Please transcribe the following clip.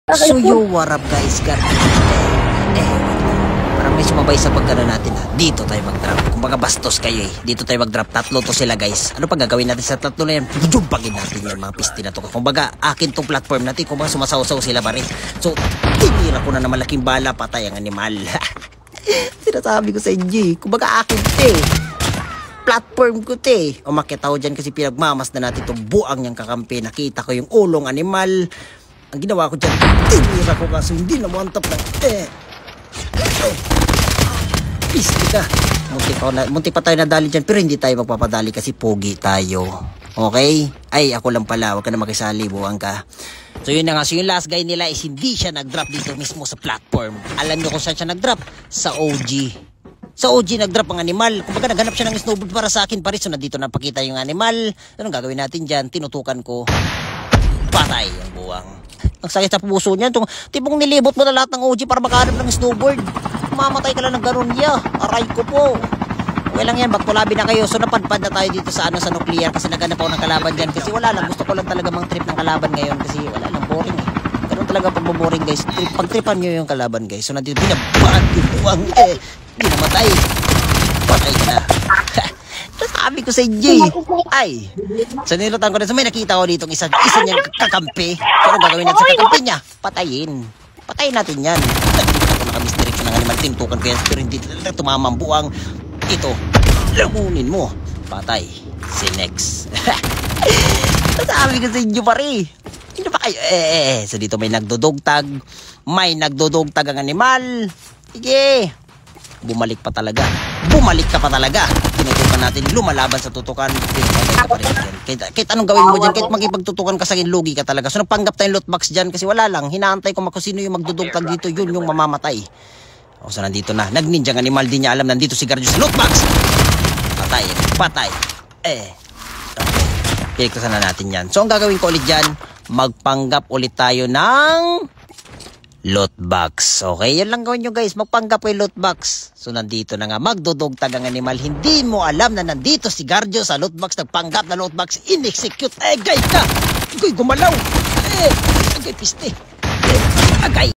So what up guys, parang may sumabay sa pagkano natin ha. Dito tayo mag-drop. Kumbaga bastos kayo eh. Dito tayo mag-drop. Tatlo to sila guys. Ano pa gagawin natin sa tatlo na yan? Jumpagin natin yan mga pisti na to. Kumbaga akin tong platform natin. Kumbaga sumasaw-saw sila pa rin. So tinira ko na malaking bala. Patay ang animal. Sinasabi ko sa inyo eh. Kumbaga akin te. Platform ko te. Umakit ako dyan kasi pinagmamas na natin itong buang niyang kakampi. Nakita ko yung ulong animal. Ang ginawa ko dyan, tinira ko kaso hindi na one tap na. Pisti ka. Muntik pa tayo nadali dyan pero hindi tayo magpapadali kasi pogi tayo. Okay? Ay, ako lang pala. Huwag ka na makisali, buwang ka. So yun na nga. So yung last guy nila is hindi siya nag-drop dito mismo sa platform. Alam niyo kung saan siya nag-drop? Sa OG. Sa OG nag-drop ang animal. Kumbaga naghanap siya ng snowball para sa akin pa rin. So nandito na pakita yung animal. Anong gagawin natin dyan? Tinutukan ko. Patay ang buwang. Ang sakit sa puso niyan. Tipong nilibot mo na lahat ng OG para makahanap ng snowboard. Mamatay ka lang ng ganun niya. Aray ko po. Okay lang yan. Bagtulabi na kayo. So napadpad na tayo dito sa sa nuclear. Kasi naghanap ako ng kalaban dyan. Kasi wala lang. Gusto ko lang talaga mang trip ng kalaban ngayon. Kasi wala lang. Boring eh. Ganun talaga pagboboring guys. Pagtripan nyo yung kalaban guys. So nandito binabaan yung buwang. Hindi namatay. Patay ka na. Sabi ko sa inyo ay, so nilutan ko na. So may nakita ko dito isa niyang kakampi. So ano gagawin natin sa kakampi niya? Patayin natin yan. Hindi ako nakamistriction ng animal. Tintukan ko yan pero hindi talaga tumamang buwang. Ito, lamunin mo. Patay. Si next. Sabi ko sa inyo pare. Hindi pa kayo so dito may nagdudugtag. May nagdudugtag ang animal. Sige. Bumalik ka pa talaga. Tinutukan natin, lumalaban sa tutukan. Kahit anong gawin mo dyan, kahit magipagtutukan ka sa akin, lugi ka talaga. So nagpanggap tayong loot box dyan kasi wala lang. Hinaantay ko kung sino yung magdudugtag dito, yun yung mamamatay. O so nandito na, nagninjang animal, di niya alam nandito si Garjo sa loot box. Patay. Piktasan na natin yan. So ang gagawin ko ulit dyan, magpanggap ulit tayo ng loot box. Okay, yan lang gawin nyo guys. Magpanggap po yung loot box. So nandito na nga, magdudugtag ang animal. Hindi mo alam na nandito si Garjo sa loot box. Nagpanggap na loot box. In-execute. Gay ka. Gumalaw. Agay piste. Agay.